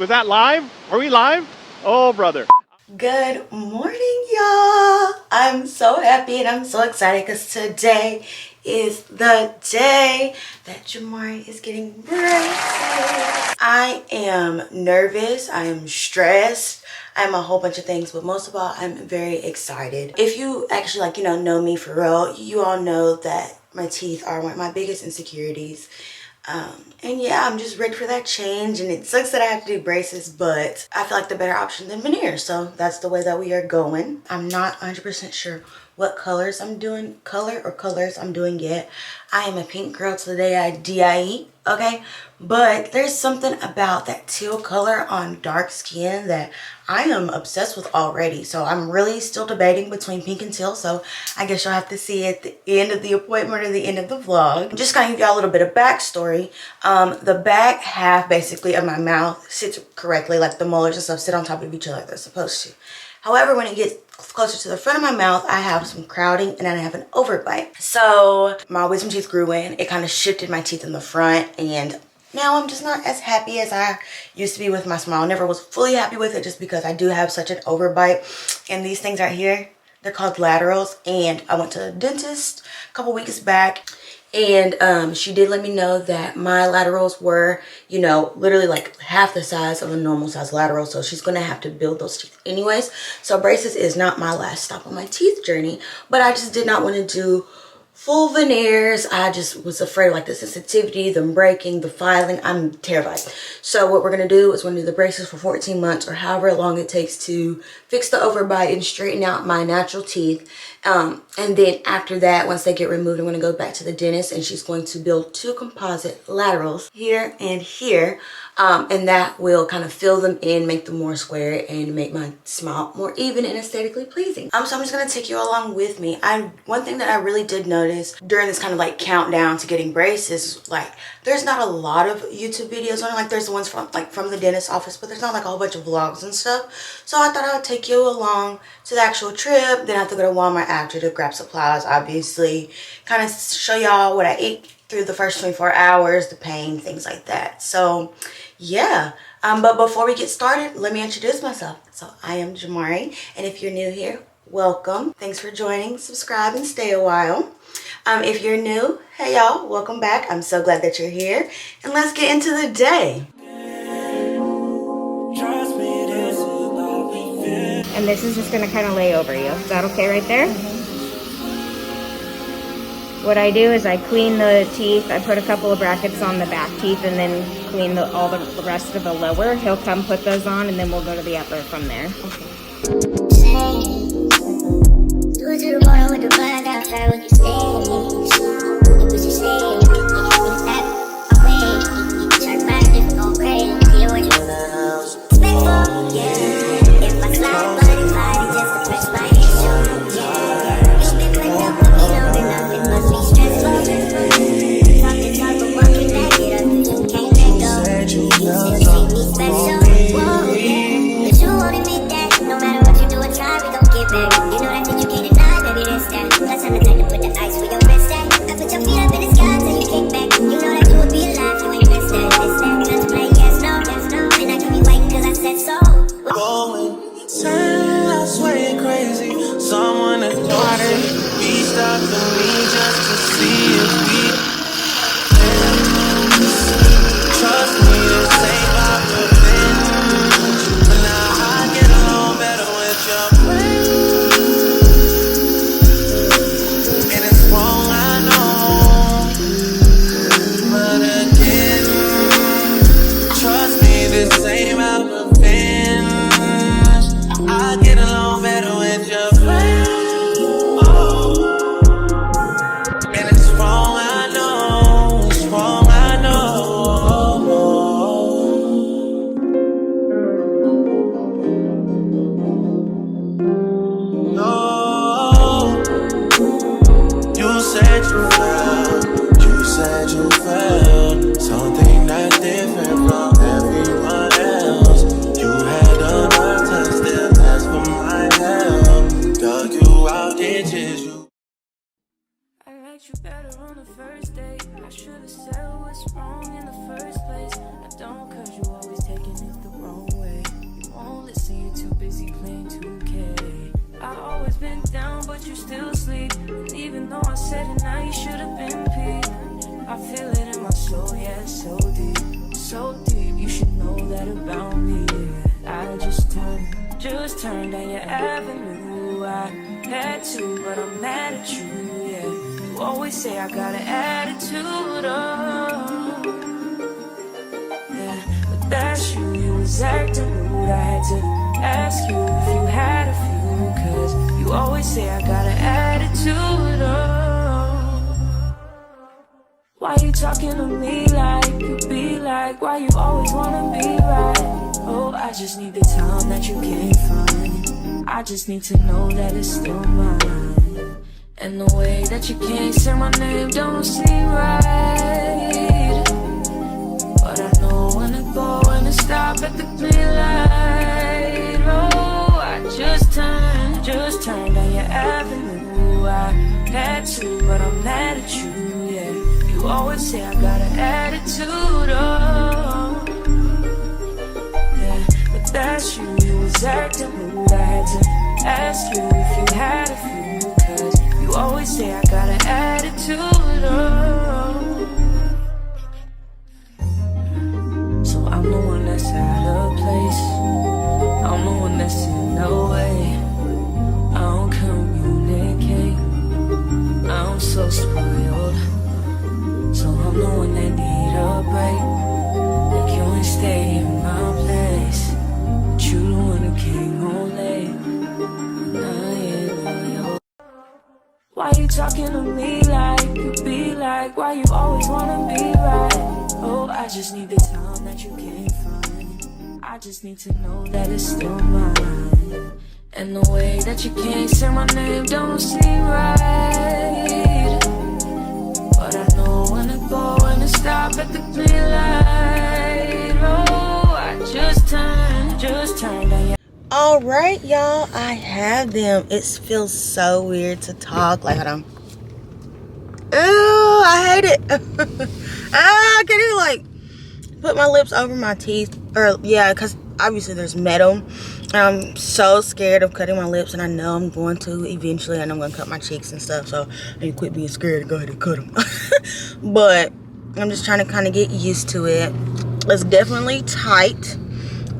Was that live? Are we live? Oh, brother. Good morning, y'all. I'm so happy and I'm so excited because today is the day that Jamari is getting braces. I am nervous. I am stressed. I'm a whole bunch of things, but most of all, I'm very excited. If you actually know me for real, you all know that my teeth are one of my biggest insecurities. And yeah, I'm just ready for that change, and it sucks that I have to do braces, but I feel like the better option than veneers, so that's the way that we are going. I'm not 100% sure what colors I'm doing, colors I'm doing yet. I am a pink girl to the day I die, okay? But there's something about that teal color on dark skin that I am obsessed with already. So I'm really still debating between pink and teal. So I guess you'll have to see at the end of the appointment or the end of the vlog. I'm just gonna give y'all a little bit of backstory. The back half basically of my mouth sits correctly, like the molars and stuff sit on top of each other like they're supposed to. However, when it gets closer to the front of my mouth, I have some crowding and then I have an overbite. So my wisdom teeth grew in. It kind of shifted my teeth in the front, and now I'm just not as happy as I used to be with my smile. I never was fully happy with it just because I do have such an overbite. And these things right here, they're called laterals. And I went to the dentist a couple weeks back, and she did let me know that my laterals were, literally like half the size of a normal size lateral. So she's going to have to build those teeth anyways. So braces is not my last stop on my teeth journey, but I just did not want to do full veneers. I just was afraid of like the sensitivity, them breaking, the filing. I'm terrified. So what we're going to do is we're going to do the braces for 14 months or however long it takes to fix the overbite and straighten out my natural teeth. And then after that, once they get removed, I'm going to go back to the dentist, and she's going to build 2 composite laterals here and here. And that will kind of fill them in, make them more square, and make my smile more even and aesthetically pleasing. So I'm just going to take you along with me. One thing that I really did notice during this kind of like countdown to getting braces, like there's not a lot of YouTube videos on it. Like there's the ones from the dentist office, but there's not like a whole bunch of vlogs and stuff. So I thought I would take you along to the actual trip. Then I have to go to Walmart after to grab supplies, obviously, kind of show y'all what I ate through the first 24 hours, the pain, things like that. So yeah, but before we get started, let me introduce myself. So I am Jamari, and if you're new here, welcome. Thanks for joining. Subscribe and stay a while. If you're new, hey y'all, welcome back. I'm so glad that you're here, and let's get into the day. And this is just going to kind of lay over you. Is that okay right there? What I do is I clean the teeth. I put a couple of brackets on the back teeth and then clean all the rest of the lower. He'll come put those on, and then we'll go to the upper from there. liked you better on the first date. I should have said what's wrong in the first place. I don't, cause you always taking it the wrong way. You won't listen, you're too busy playing 2K. I always been down, but you still sleep. And even though I said it now, you should have been peeved. I feel it in my soul, yeah, so deep. So deep, you should know that about me. I just turned down your avenue. I had to, but I'm mad at you, yeah. You always say I got an attitude, oh. Yeah, but that's you was acting rude. I had to ask you if you had a few, cause you always say I got an attitude, oh. Why you talking to me like you be like? Why you always wanna be right? Oh, I just need the time that you can't find. I just need to know that it's still mine. And the way that you can't say my name don't seem right. But I know when to go and to stop at the green light. Oh, I just turned down your avenue. I had to, but I'm mad at you, yeah. You always say I got an attitude, oh. Yeah, but that's you, you was acting rude. I had to ask you if you had a few, cause you always say I got an attitude, oh. So I'm the one that's out of place. I'm the one that's in no way. I don't communicate. I'm so spoiled. So I'm the one that need a break. Like you ain't stay in my place. But you the one who came home late. Why you talking to me like you be like? Why you always wanna be right? Oh, I just need the time that you can't find. I just need to know that it's still mine. And the way that you can't say my name don't seem right. But I know when to go and to stop at the green light. Oh, I just turned down your... All right, y'all, I have them. It feels so weird to talk. Like, hold on. Ew, I hate it. I can't even, like, put my lips over my teeth. Or, yeah, because obviously there's metal. I'm so scared of cutting my lips, and I know I'm going to eventually. I know I'm going to cut my cheeks and stuff, so I need to quit being scared and go ahead and cut them. But I'm just trying to kind of get used to it. It's definitely tight.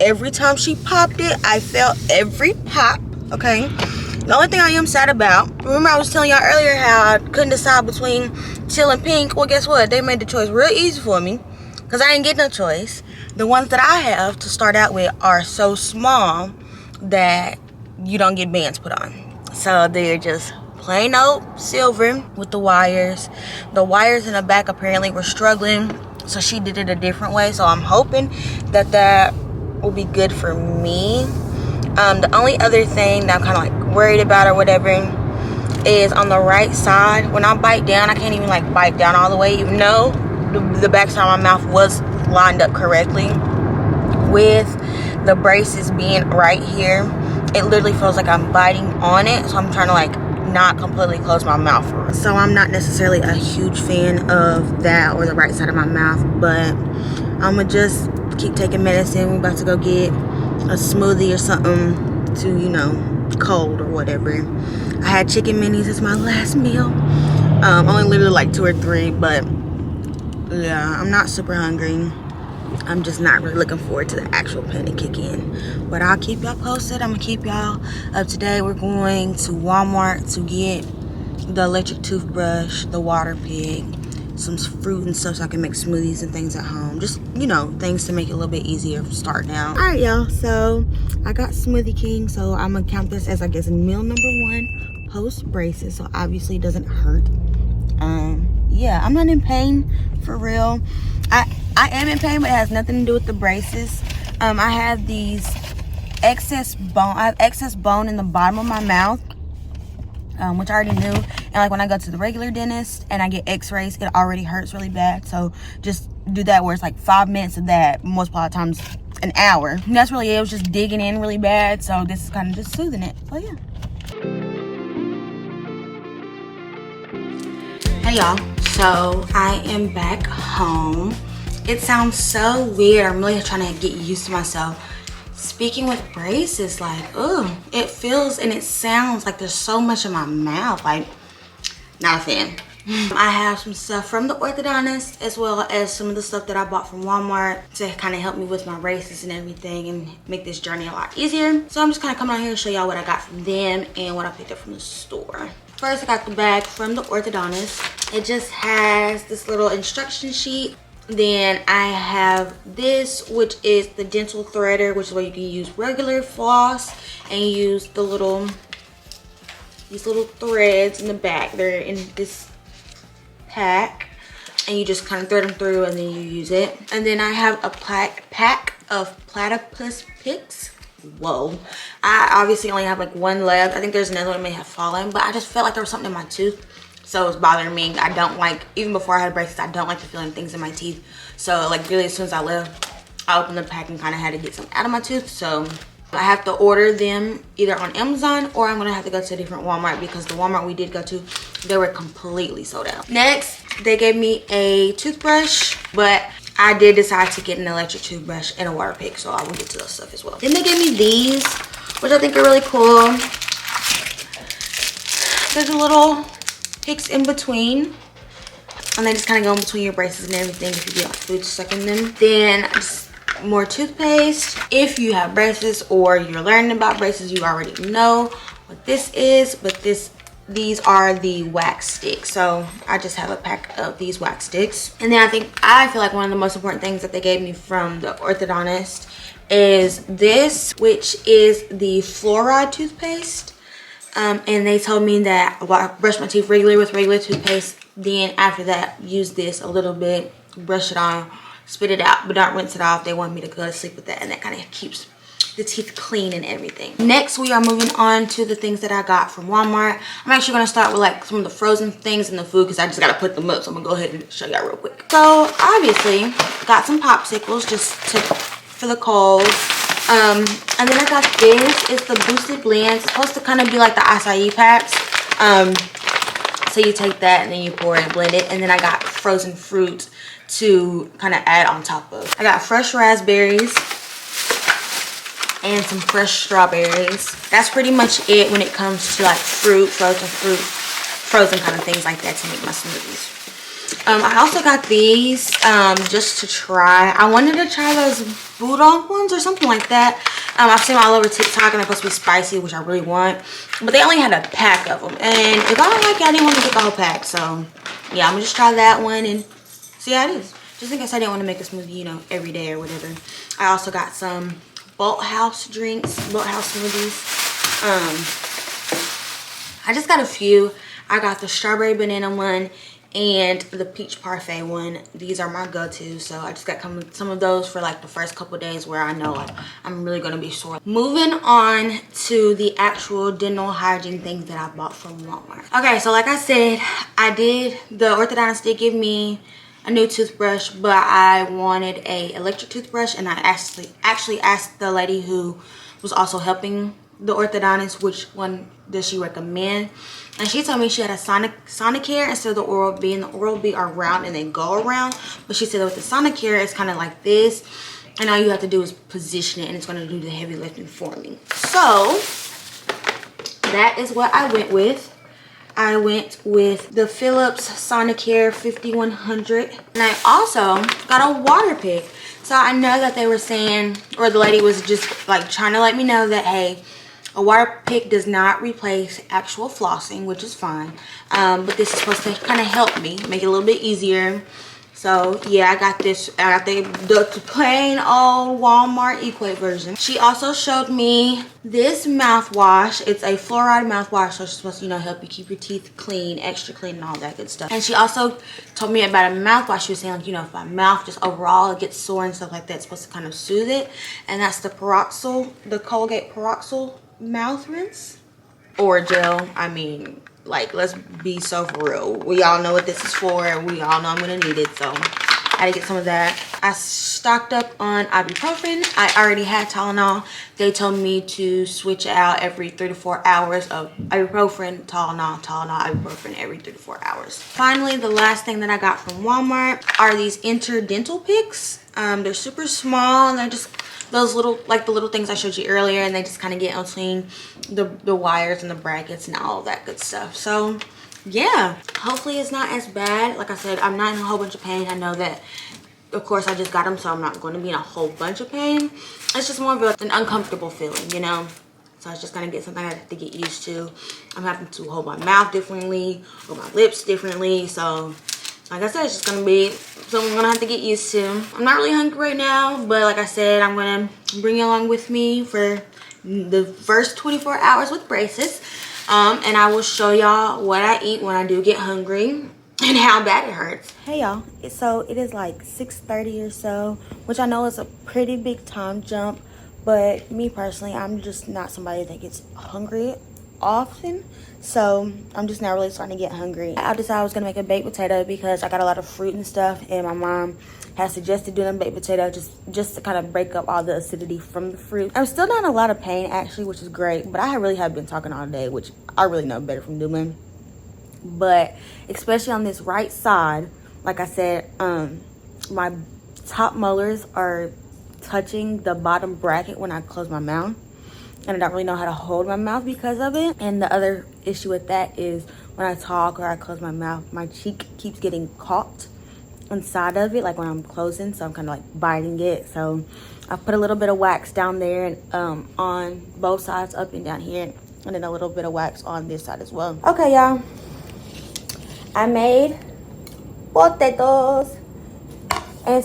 Every time she popped it, I felt every pop, okay? The only thing I am sad about, remember I was telling y'all earlier how I couldn't decide between teal and pink? Well, guess what? They made the choice real easy for me, because I didn't get no choice. The ones that I have to start out with are so small that you don't get bands put on. So they're just plain old silver with the wires. The wires in the back apparently were struggling, so she did it a different way. So I'm hoping that that will be good for me. The only other thing that I'm kind of like worried about or whatever is on the right side. When I bite down, I can't even like bite down all the way, even though the back side of my mouth was lined up correctly. With the braces being right here, it literally feels like I'm biting on it, so I'm trying to like not completely close my mouth. So I'm not necessarily a huge fan of that or the right side of my mouth, but I'm gonna just keep taking medicine. We're about to go get a smoothie or something to, you know, cold or whatever. I had chicken minis as my last meal. Only literally like 2 or 3, but yeah, I'm not super hungry. I'm just not really looking forward to the actual pain to kick in. But I'll keep y'all posted. I'm gonna keep y'all up to date. We're going to Walmart to get the electric toothbrush, the water pig, some fruit and stuff so I can make smoothies and things at home. Just, you know, things to make it a little bit easier to start now. All right, y'all. So I got Smoothie King. So I'm gonna count this as, I guess, meal number 1 post braces. So obviously it doesn't hurt. Yeah, I'm not in pain for real. I am in pain, but it has nothing to do with the braces. I have these excess bone. I have excess bone in the bottom of my mouth, which I already knew. And like when I go to the regular dentist and I get x-rays, it already hurts really bad. So just do that where it's like 5 minutes of that, multiplied times an hour. And that's really it. It was just digging in really bad. So this is kind of just soothing it. So yeah. Hey y'all, so I am back home. It sounds so weird. I'm really trying to get used to myself. Speaking with braces, like, oh, it feels and it sounds like there's so much in my mouth. Like, not a fan. I have some stuff from the orthodontist as well as some of the stuff that I bought from Walmart to kind of help me with my braces and everything and make this journey a lot easier. So I'm just kind of coming out here and show y'all what I got from them and what I picked up from the store. First, I got the bag from the orthodontist. It just has this little instruction sheet. Then I have this, which is the dental threader, which is where you can use regular floss and use the these little threads in the back. They're in this pack and you just kind of thread them through and then you use it. And then I have a pack of platypus picks. Whoa. I obviously only have like one left. I think there's another one that may have fallen, but I just felt like there was something in my tooth, so it was bothering me. I don't like, even before I had braces, I don't like the feeling things in my teeth. So like really as soon as I left, I opened the pack and kind of had to get something out of my tooth. So I have to order them either on Amazon or I'm gonna have to go to a different Walmart because the Walmart we did go to, they were completely sold out. Next, they gave me a toothbrush, but I did decide to get an electric toothbrush and a water pick, so I will get to those stuff as well. Then they gave me these, which I think are really cool. There's a little picks in between, and they just kind of go in between your braces and everything if you get like food stuck in them. Then just more toothpaste. If you have braces or you're learning about braces, you already know what this is, but these are the wax sticks. So I just have a pack of these wax sticks. And then I feel like one of the most important things that they gave me from the orthodontist is this, which is the fluoride toothpaste. And they told me that I brush my teeth regularly with regular toothpaste. Then after that, use this a little bit, brush it on, spit it out, but don't rinse it off. They want me to go to sleep with that, and that kind of keeps the teeth clean and everything. Next, we are moving on to the things that I got from Walmart. I'm actually gonna start with like some of the frozen things in the food because I just gotta put them up. So I'm gonna go ahead and show y'all real quick. So obviously, got some popsicles just for the cold. And then I got this. It's the boosted blends. It's supposed to kind of be like the acai packs. So you take that and then you pour it and blend it. And then I got frozen fruit to kind of add on top of. I got fresh raspberries and some fresh strawberries. That's pretty much it when it comes to like frozen kind of things like that to make my smoothies. I also got these just to try. I wanted to try those budon ones or something like that. I've seen them all over TikTok and they're supposed to be spicy, which I really want. But they only had a pack of them. And if I don't like it, I didn't want to get the whole pack. So yeah, I'm gonna just try that one and see how it is. Just in case I didn't want to make a smoothie, you know, every day or whatever. I also got some Bolt House drinks, Bolt House smoothies. I just got a few. I got the strawberry banana one and the peach parfait one. These are my go-to, so I just got some of those for like the first couple days where I know like I'm really gonna be sore. Moving on to the actual dental hygiene things that I bought from Walmart. Okay, so like I said, the orthodontist did give me a new toothbrush, but I wanted a electric toothbrush, and I actually asked the lady who was also helping the orthodontist which one does she recommend, and she told me she had a Sonicare instead of the Oral-B, and the Oral-B are round and they go around, but she said that with the Sonicare it's kind of like this, and all you have to do is position it and it's going to do the heavy lifting for me. So that is what I went with. I went with the Philips Sonicare 5100, and I also got a water pick. So I know that they were saying, or the lady was just like trying to let me know that, hey, a water pick does not replace actual flossing, which is fine, but this is supposed to kind of help me make it a little bit easier. So yeah, I got this. I got the plain old Walmart Equate version. She also showed me this mouthwash. It's a fluoride mouthwash, so it's supposed to, you know, help you keep your teeth clean, extra clean, and all that good stuff. And she also told me about a mouthwash. She was saying, like, you know, if my mouth just overall gets sore and stuff like that, it's supposed to kind of soothe it. And that's the Colgate Peroxyl mouth rinse or gel. I mean, like, let's be so for real. We all know what this is for. We all know I'm gonna need it, so I had to get some of that. I stocked up on ibuprofen. I already had Tylenol. They told me to switch out every 3 to 4 hours of ibuprofen, Tylenol, ibuprofen every 3 to 4 hours. Finally, the last thing that I got from Walmart are these interdental picks. They're super small and they're just those little, like the little things I showed you earlier, and they just kind of get in between the wires and the brackets and all that good stuff. So yeah, hopefully it's not as bad. Like I said, I'm not in a whole bunch of pain. I know that, of course, I just got them, so I'm not going to be in a whole bunch of pain. It's just more of an uncomfortable feeling, you know? So it's just going to get something I have to get used to. I'm having to hold my mouth differently, hold my lips differently. So like I said, it's just going to be something I'm going to have to get used to. I'm not really hungry right now, but like I said, I'm going to bring you along with me for the first 24 hours with braces. And I will show y'all what I eat when I do get hungry and how bad it hurts. Hey y'all, so it is like 6:30 or so, which I know is a pretty big time jump, but me personally, I'm just not somebody that gets hungry often, so I'm just now really starting to get hungry. I decided I was gonna make a baked potato because I got a lot of fruit and stuff, and my mom has suggested doing a baked potato just to kind of break up all the acidity from the fruit. I'm still not in a lot of pain actually, which is great, but I really have been talking all day, which I really know better from doing. But especially on this right side, like I said, my top molars are touching the bottom bracket when I close my mouth, and I don't really know how to hold my mouth because of it. And the other issue with that is when I talk or I close my mouth, my cheek keeps getting caught inside of it, like when I'm closing, so I'm kind of like biting it. So I put a little bit of wax down there and on both sides, up and down here, and then a little bit of wax on this side as well. Okay, y'all, I made potatoes, and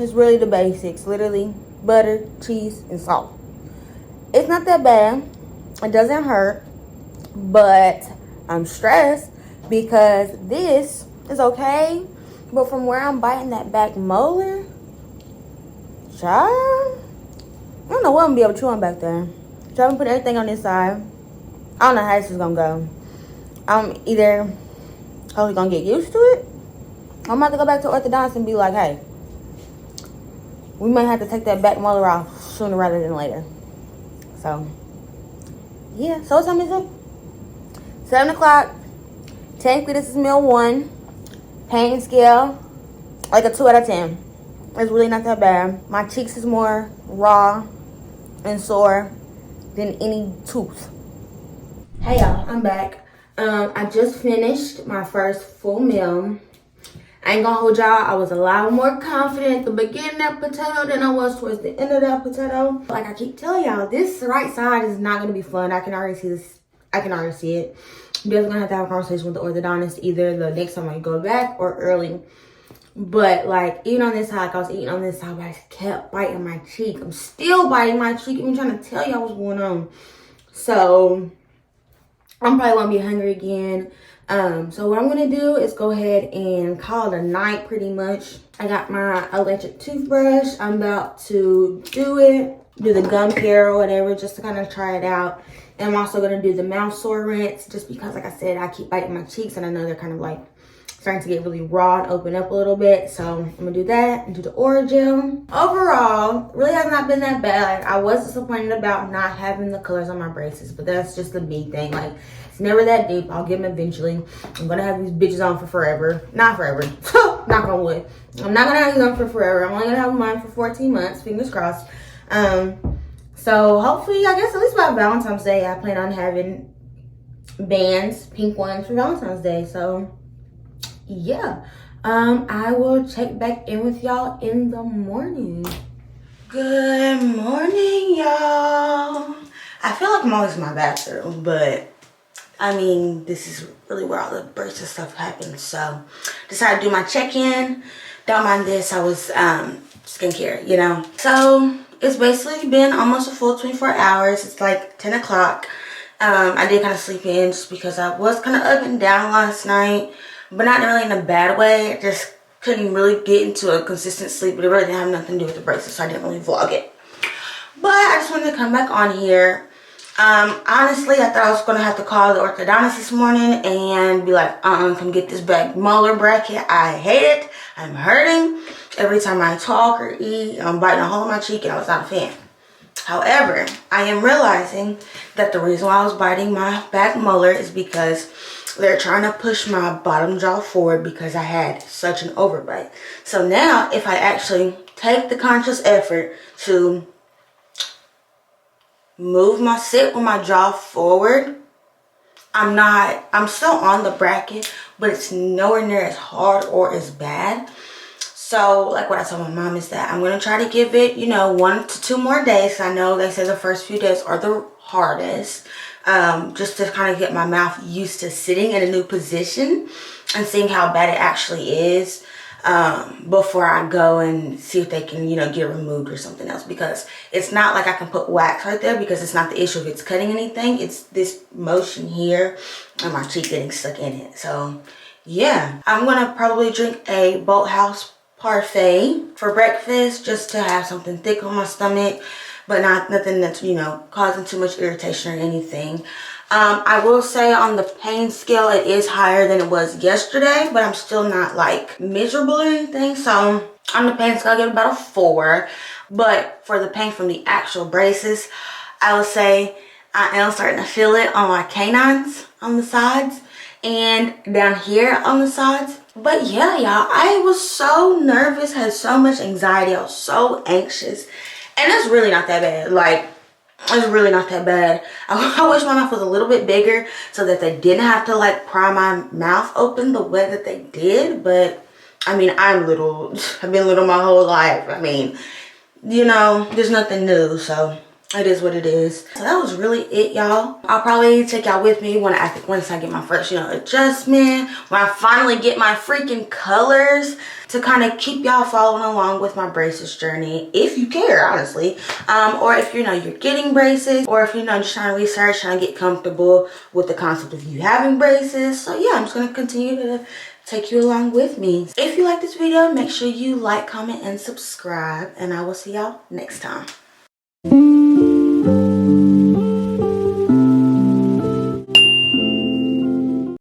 it's really the basics, literally butter, cheese, and salt. It's not that bad, it doesn't hurt, but I'm stressed because this is okay, but from where I'm biting that back molar, child, I don't know what I'm gonna be able to chew on back there. So I'm gonna put everything on this side. I don't know how this is gonna go. I'm either totally gonna get used to it, I'm about to go back to orthodontist and be like, hey, we might have to take that back molar off sooner rather than later. So yeah, so what time is it? 7 o'clock. Technically this is meal 1. Pain scale, like a 2 out of 10. It's really not that bad. My cheeks is more raw and sore than any tooth. Hey y'all, I'm back. I just finished my first full meal. I ain't gonna hold y'all, I was a lot more confident at the beginning of that potato than I was towards the end of that potato. Like I keep telling y'all, this right side is not gonna be fun. I can already see this. I can already see it. I'm definitely gonna have to have a conversation with the orthodontist either the next time I go back or early. But like, even on this side, like I was eating on this side, but I kept biting my cheek. I'm still biting my cheek, even trying to tell y'all what's going on. So I'm probably gonna be hungry again. So what I'm gonna do is go ahead and call it a night pretty much. I got my electric toothbrush. I'm about to do the gum care or whatever, just to kind of try it out. And I'm also gonna do the mouth sore rinse, just because, like I said, I keep biting my cheeks and I know they're kind of like starting to get really raw and open up a little bit. So I'm gonna do that and do the oral gel. Overall, really has not been that bad. Like, I was disappointed about not having the colors on my braces, but that's just the big thing. Like, it's never that deep. I'll get them eventually. I'm gonna have these bitches on for forever. Not forever. Knock on wood. I'm not gonna have these on for forever. I'm only gonna have mine for 14 months. Fingers crossed. So hopefully, I guess at least by Valentine's Day, I plan on having bands, pink ones for Valentine's Day. So yeah, I will check back in with y'all in the morning. Good morning, y'all. I feel like I'm always in my bathroom, but I mean, this is really where all the braces stuff happens. So decided to do my check-in. Don't mind this, I was skincare, you know. So it's basically been almost a full 24 hours. It's like 10 o'clock. I did kind of sleep in just because I was kind of up and down last night, but not really in a bad way. I just couldn't really get into a consistent sleep, but it really didn't have nothing to do with the braces, so I didn't really vlog it. But I just wanted to come back on here Honestly, I thought I was gonna have to call the orthodontist this morning and be like, come get this back molar bracket. I hate it. I'm hurting. Every time I talk or eat, I'm biting a hole in my cheek, and I was not a fan. However, I am realizing that the reason why I was biting my back molar is because they're trying to push my bottom jaw forward because I had such an overbite. So now, if I actually take the conscious effort to sit with my jaw forward, I'm still on the bracket, but it's nowhere near as hard or as bad. So, like what I told my mom is that I'm going to try to give it, 1 to 2 more days. I know they say the first few days are the hardest, just to kind of get my mouth used to sitting in a new position and seeing how bad it actually is, before I go and see if they can, get removed or something else. Because it's not like I can put wax right there, because it's not the issue if it's cutting anything. It's this motion here and my cheek getting stuck in it. So, yeah. I'm going to probably drink a Bolthouse parfait for breakfast, just to have something thick on my stomach, but nothing that's causing too much irritation or anything. I will say on the pain scale it is higher than it was yesterday, but I'm still not like miserable or anything. So on the pain scale I give about a 4, but for the pain from the actual braces, I would say I am starting to feel it on my canines on the sides and down here on the sides. But yeah, y'all, I was so nervous, had so much anxiety, I was so anxious, and it's really not that bad. Like, it's really not that bad. I wish my mouth was a little bit bigger so that they didn't have to like pry my mouth open the way that they did. But I mean, I'm little. I've been little my whole life. I mean, there's nothing new, so it is what it is. So that was really it, y'all. I'll probably take y'all with me once I get my first, adjustment. When I finally get my freaking colors, to kind of keep y'all following along with my braces journey, if you care, honestly. Or if you're getting braces, or if just trying to research, trying to get comfortable with the concept of you having braces. So yeah, I'm just gonna continue to take you along with me. If you like this video, make sure you like, comment, and subscribe, and I will see y'all next time.